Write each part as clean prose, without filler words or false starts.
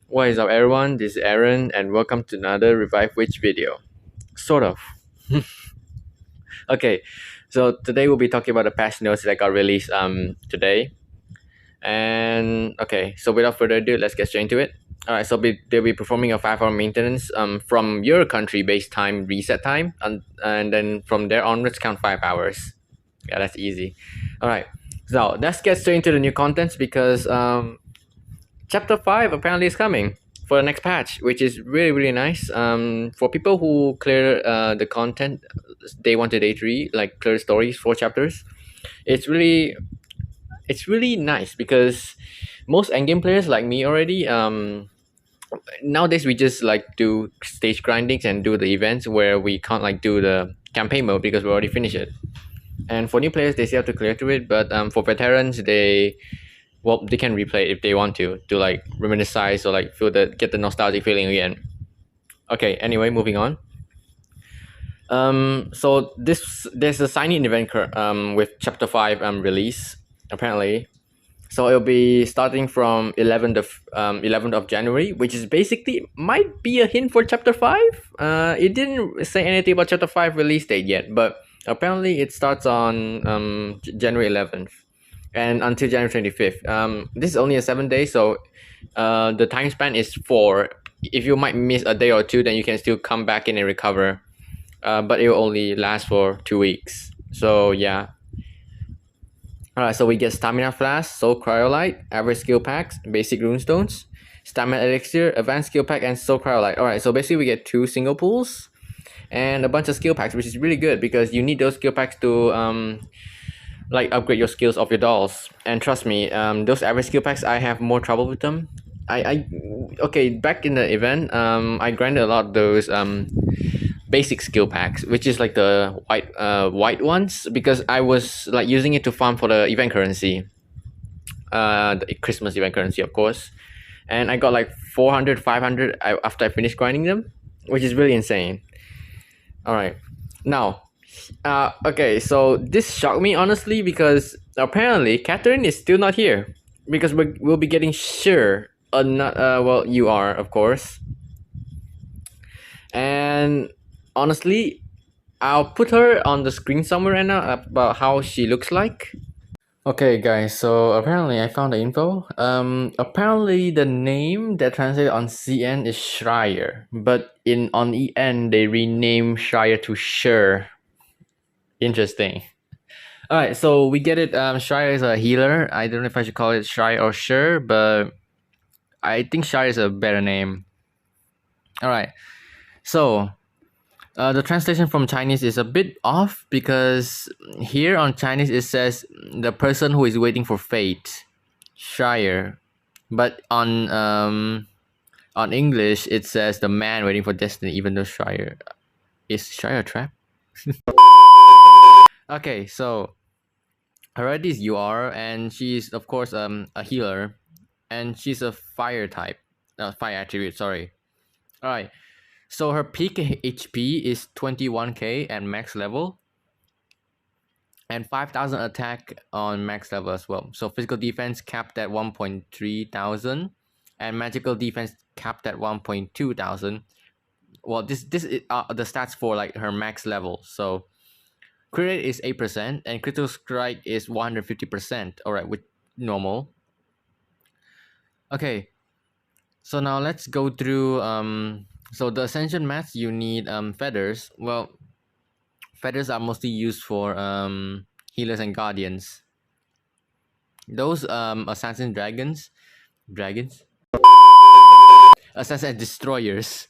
What is up, everyone? This is Aaron, and welcome to another Revive Witch video. Sort of. Okay, so today we'll be talking about the patch notes that got released today. And okay, so without further ado, let's get straight into it. Alright, so they'll be performing a 5-hour maintenance from your country based time reset time, and then from there onwards count 5 hours. Yeah, that's easy. Alright, so let's get straight into the new contents because chapter 5 apparently is coming for the next patch, which is really nice. For people who clear the content day 1 to day 3, like clear stories 4 chapters, it's really nice because most endgame players like me already nowadays we just like do stage grindings and do the events where we can't like do the campaign mode because we already finished it. And for new players, they still have to clear through it, but for veterans, they can replay it if they want to like reminisce or like get the nostalgic feeling again. Okay, anyway, moving on. So there's a sign-in event with chapter 5 release apparently. So it'll be starting from 11th of January, which is basically might be a hint for chapter 5. It didn't say anything about chapter 5 release date yet, but apparently it starts on January 11th and until January 25th. This is only a 7 day, so the time span is 4. If you might miss a day or two, then you can still come back in and recover. But it will only last for 2 weeks. So yeah. Alright, so we get Stamina Flask, Soul Cryolite, Average Skill Packs, Basic Runestones, Stamina Elixir, Advanced Skill Pack, and Soul Cryolite. Alright, so basically we get 2 single pools and a bunch of skill packs, which is really good because you need those skill packs to like upgrade your skills of your dolls. And trust me, those average skill packs, I have more trouble with them. Okay, back in the event, I grinded a lot of those basic skill packs, which is like the white ones, because I was like using it to farm for the event currency, the Christmas event currency, of course. And I got like 400, 500 after I finished grinding them, which is really insane. All right, now, okay, so this shocked me honestly because apparently Catherine is still not here because we'll be getting Shire, not well, you are of course, and honestly, I'll put her on the screen somewhere right now about how she looks like. Okay, guys, so apparently I found the info. Apparently the name that translated on CN is Shire, but on EN they renamed Shire to Shire. Interesting. All right, so we get it. Shire is a healer. I don't know if I should call it Shire or Shire, but I think Shire is a better name. All right, so the translation from Chinese is a bit off because here on Chinese it says the person who is waiting for fate, Shire, but on English it says the man waiting for destiny. Even though Shire is Shire a trap? Okay, so her ID is UR, and she's of course a healer, and she's a fire type, fire attribute. Sorry. All right. So her peak HP is 21k at max level, and 5,000 attack on max level as well. So physical defense capped at 1.3 thousand, and magical defense capped at 1.2 thousand. Well, this is the stats for like her max level. So crit rate is 8%, and critical strike is 150%. All right, with normal. Okay, so now let's go through so the ascension mats, you need feathers. Well, feathers are mostly used for healers and guardians. Those assassin dragons assassin destroyers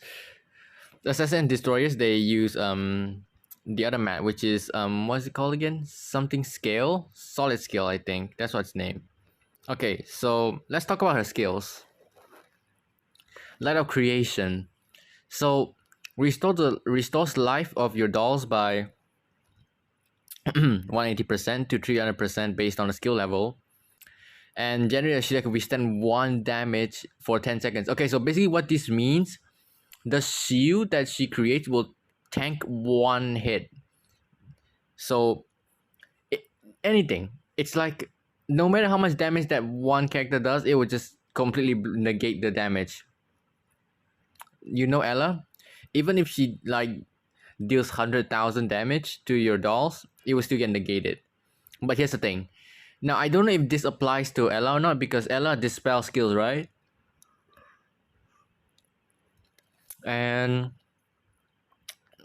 assassin destroyers, they use the other mat, which is what's it called again? Something scale, solid scale, I think that's what it's named. Okay, so let's talk about her skills. Light of creation. So restores life of your dolls by 180% to 300% based on the skill level, and generate a shield that can withstand 1 damage for 10 seconds. Okay, so basically what this means, the shield that she creates will tank 1 hit. So anything, it's like no matter how much damage that one character does, it will just completely negate the damage. Ella, even if she like deals 100,000 damage to your dolls, it will still get negated. But here's the thing. Now I don't know if this applies to Ella or not, because Ella dispel skills, right? And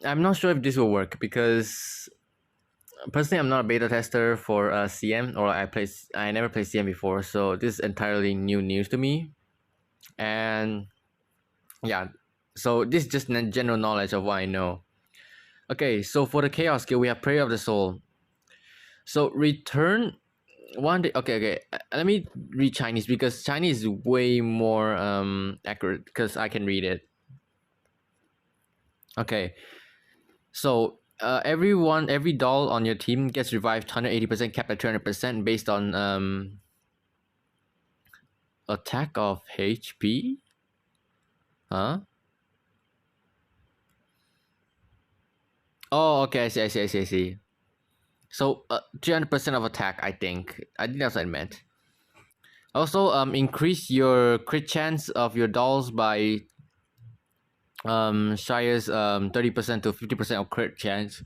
I'm not sure if this will work, because personally I'm not a beta tester for CM, or I never played CM before, so this is entirely new news to me. And yeah, so this is just general knowledge of what I know. Okay, so for the chaos skill, we have Prayer of the Soul. So return one day. Okay. Let me read Chinese, because Chinese is way more accurate, because I can read it. Okay, so every doll on your team gets revived 180%, capped at 200% based on attack of HP. Huh? Oh, okay. I see. So 300% of attack. I think that's what I meant. Also, increase your crit chance of your dolls by Shire's 30% to 50% of crit chance.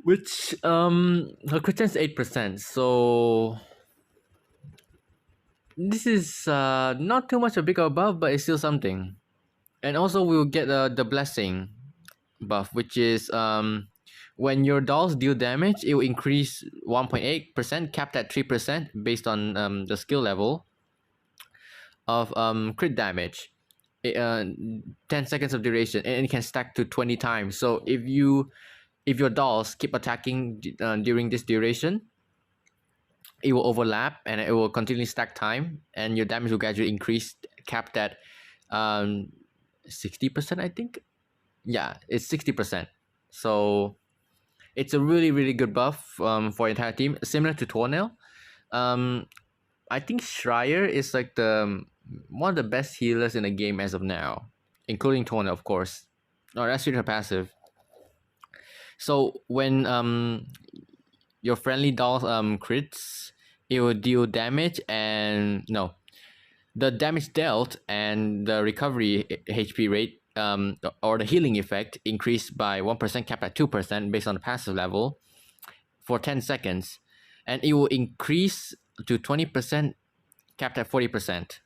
Which her crit chance is 8%. So this is not too much a big above, but it's still something. And also we'll get the blessing buff, which is when your dolls deal damage, it will increase 1.8%, capped at 3% based on the skill level of crit damage. 10 seconds of duration, and it can stack to 20 times. So if your dolls keep attacking during this duration, it will overlap and it will continually stack time, and your damage will gradually increase, capped at 60%, I think. Yeah, it's 60%. So it's a really good buff for the entire team, similar to Tornel. I think Shire is like the one of the best healers in the game as of now, including Tornel, of course. Oh, that's her passive. So when your friendly dolls crits, it will deal damage, and no, the damage dealt and the recovery HP rate or the healing effect increased by 1%, capped at 2% based on the passive level for 10 seconds, and it will increase to 20%, capped at 40%.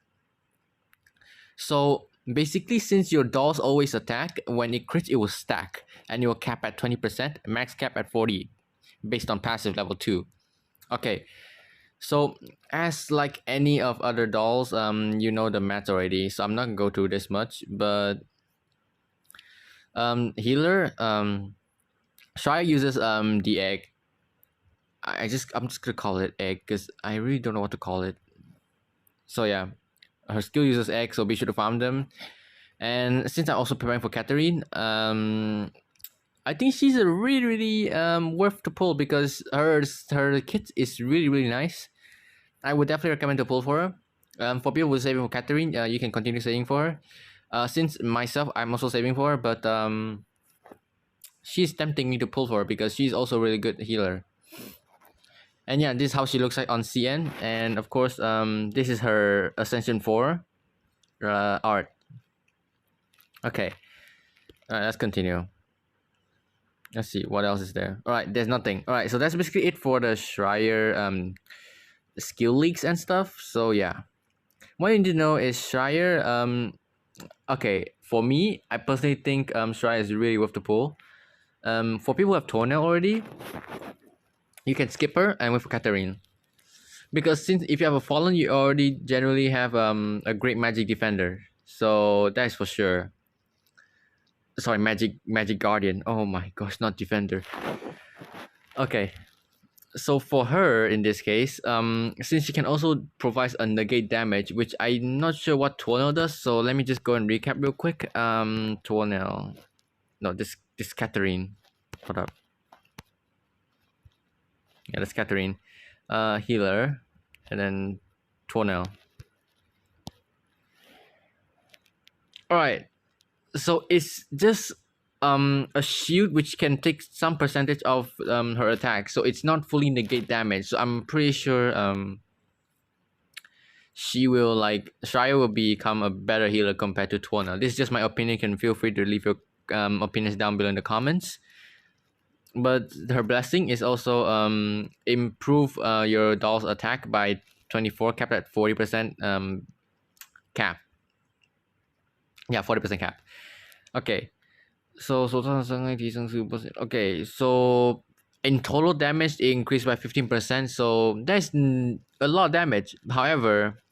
So basically, since your dolls always attack, when it crits, it will stack, and it will cap at 20%, max cap at 40, based on passive level 2. Okay, so as like any of other dolls, you know the math already, so I'm not gonna go through this much. But healer, Shire uses the egg. I'm just gonna call it egg, because I really don't know what to call it. So yeah, her skill uses egg, so be sure to farm them. And since I'm also preparing for Catherine, I think she's a really worth to pull, because her kit is really nice. I would definitely recommend to pull for her. For people who are saving for Catherine, you can continue saving for her. Since myself, I'm also saving for her, but she's tempting me to pull for her, because she's also a really good healer. And yeah, this is how she looks like on CN, and of course, this is her Ascension 4 art. Okay, let's continue. Let's see what else is there. All right, there's nothing. All right, so that's basically it for the Shire skill leaks and stuff. So yeah, what you need to know is Shire. Okay, for me, I personally think Shire is really worth the pull. For people who have Toenail already, you can skip her and wait for Katarine. Because since if you have a Fallen, you already generally have a great magic defender. So that's for sure. Sorry, magic guardian. Oh my gosh, not defender. Okay. So for her in this case, since she can also provide a negate damage, which I'm not sure what Tornel does, so let me just go and recap real quick. Tornel. No, this Katarine. Hold up. Yeah, that's Katarine. Healer. And then Tornel. Alright. So it's just a shield which can take some percentage of her attack, so it's not fully negate damage. So I'm pretty sure Shire will become a better healer compared to Tuona. This is just my opinion. You can feel free to leave your opinions down below in the comments. But her blessing is also improve your doll's attack by 24, capped at 40% cap. Yeah, 40% cap. Okay. So okay, so in total damage it increased by 15%. So that's a lot of damage. However,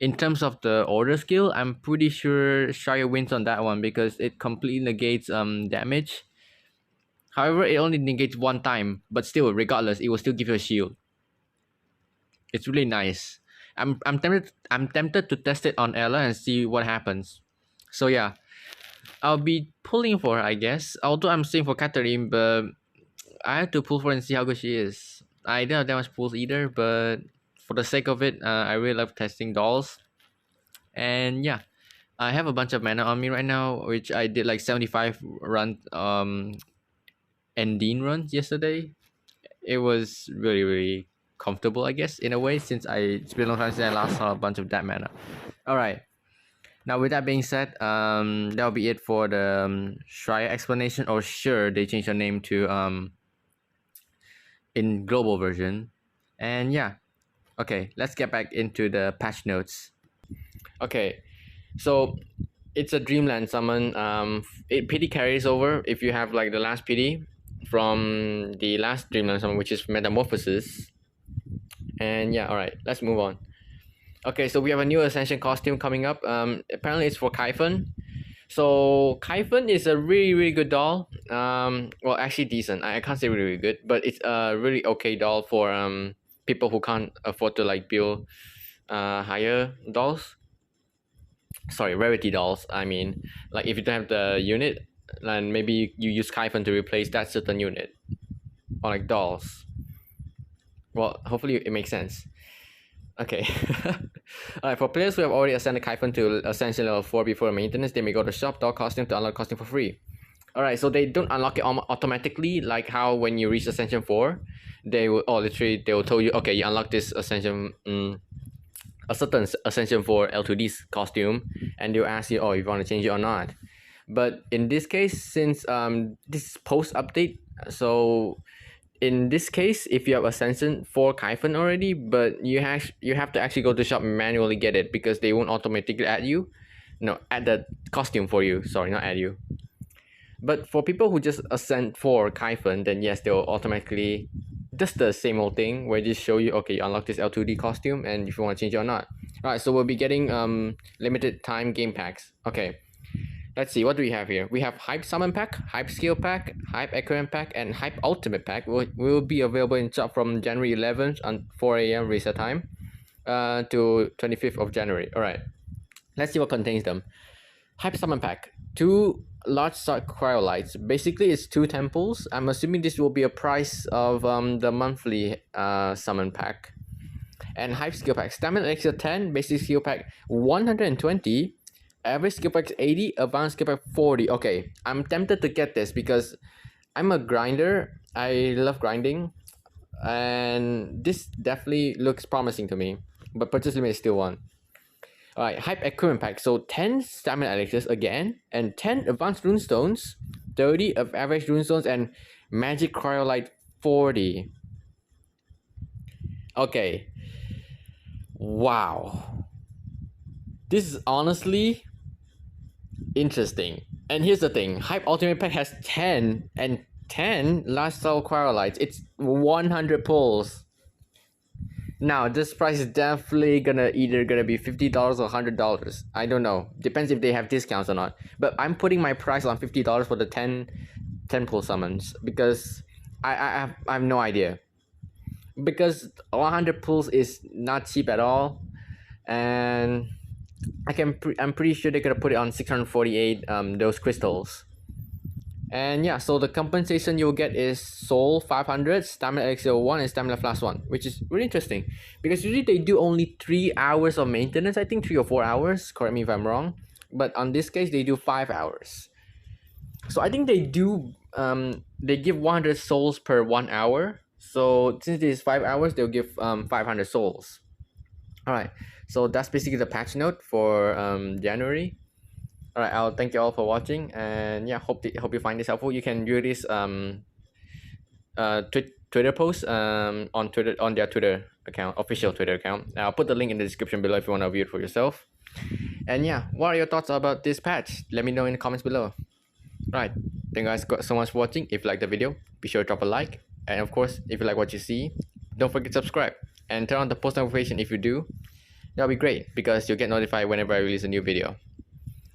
in terms of the order skill, I'm pretty sure Shire wins on that one because it completely negates damage. However, it only negates one time, but still, regardless, it will still give you a shield. It's really nice. I'm tempted to test it on Ella and see what happens. So yeah, I'll be pulling for her, I guess. Although I'm staying for Catherine, but I have to pull for her and see how good she is. I don't have that much pulls either, but for the sake of it, I really love testing dolls. And yeah, I have a bunch of mana on me right now, which I did like 75 run Endine runs yesterday. It was really, really comfortable, I guess, in a way, since it's been a long time since I last saw a bunch of that mana. Alright. Now with that being said, that'll be it for the Shire explanation. Or sure, they changed their name to in global version. And yeah. Okay, let's get back into the patch notes. Okay, so it's a Dreamland summon. It pity carries over if you have like the last pity from the last Dreamland summon, which is Metamorphosis. And yeah, alright, let's move on. Okay, so we have a new Ascension costume coming up. Apparently it's for Kaifun. So Kaifun is a really, really good doll. Well, actually decent. I can't say really, really good, but it's a really okay doll for people who can't afford to like build higher dolls. Sorry, rarity dolls. I mean, like if you don't have the unit, then maybe you use Kaifun to replace that certain unit, or like dolls. Well, hopefully it makes sense. Okay. Alright, for players who have already ascended Kaifun to Ascension level 4 before maintenance, they may go to shop doll costume to unlock costume for free. Alright, so they don't unlock it automatically like how when you reach Ascension 4, they will literally they will tell you, okay, you unlock this Ascension a certain Ascension 4 L2D's costume, and they'll ask you, oh, if you want to change it or not. But in this case, since this is post update, so in this case, if you have Ascension 4 Kaifun already, but you have to actually go to shop and manually get it because they won't automatically add the costume for you. Sorry, not add you. But for people who just ascend 4 Kaifun, then yes, they'll automatically just the same old thing where they just show you, okay, you unlock this L2D costume and if you want to change it or not. Alright, so we'll be getting limited time game packs. Okay. Let's see, what do we have here? We have Hype Summon Pack, Hype Skill Pack, Hype Aquarium Pack, and Hype Ultimate Pack will be available in shop from January 11th on 4 a.m. reset time to 25th of January. Alright, let's see what contains them. Hype Summon Pack, 2 large size cryolites. Basically, it's 2 temples. I'm assuming this will be a price of the monthly Summon Pack. And Hype Skill Pack, Stamina Elixir 10, Basic Skill Pack 120, Average skill pack 80, advanced skill pack 40. Okay, I'm tempted to get this because I'm a grinder. I love grinding, and this definitely looks promising to me. But purchase limit is still 1. Alright, Hype Equipment Pack. So 10 Stamina Elixirs again, and 10 Advanced Runestones, 30 of Average Runestones, and Magic Cryolite 40. Okay. Wow. This is honestly interesting. And here's the thing, Hype Ultimate Pack has 10 and 10 lifestyle cryolites. It's 100 pulls. Now this price is definitely either gonna be $50 or $100. I don't know. Depends if they have discounts or not. But I'm putting my price on $50 for the 10 pull summons because I have no idea. Because 100 pulls is not cheap at all, and I'm pretty sure they're gonna put it on 648 those crystals. And yeah, so the compensation you'll get is Soul 500, Stamina Elixir 1, and Stamina Flask 1, which is really interesting because usually they do only 3 hours of maintenance. I think 3 or 4 hours, correct me if I'm wrong, but on this case they do 5 hours. So I think they do they give 100 souls per 1 hour. So since it is 5 hours, they'll give 500 souls. Alright, So that's basically the patch note for January. All right, I'll thank you all for watching, and yeah, hope you find this helpful. You can view this Twitter post on Twitter, on their Twitter account, official Twitter account. I'll put the link in the description below if you want to view it for yourself. And yeah, what are your thoughts about this patch? Let me know in the comments below. Right, thank you guys so much for watching. If you like the video, be sure to drop a like, and of course, if you like what you see, don't forget to subscribe and turn on the post notification. If you do, that'll be great because you'll get notified whenever I release a new video.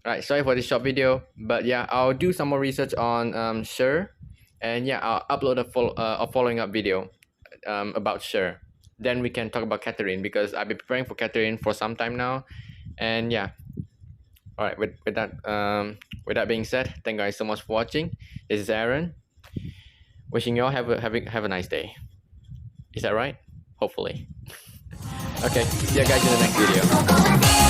Alright, sorry for this short video, but yeah, I'll do some more research on Shire, and yeah, I'll upload a following up video about Shire. Then we can talk about Catherine because I've been preparing for Catherine for some time now, and yeah. Alright, with that being said, thank you guys so much for watching. This is Aaron. Wishing you all have a nice day. Is that right? Hopefully. Okay, see you guys in the next video.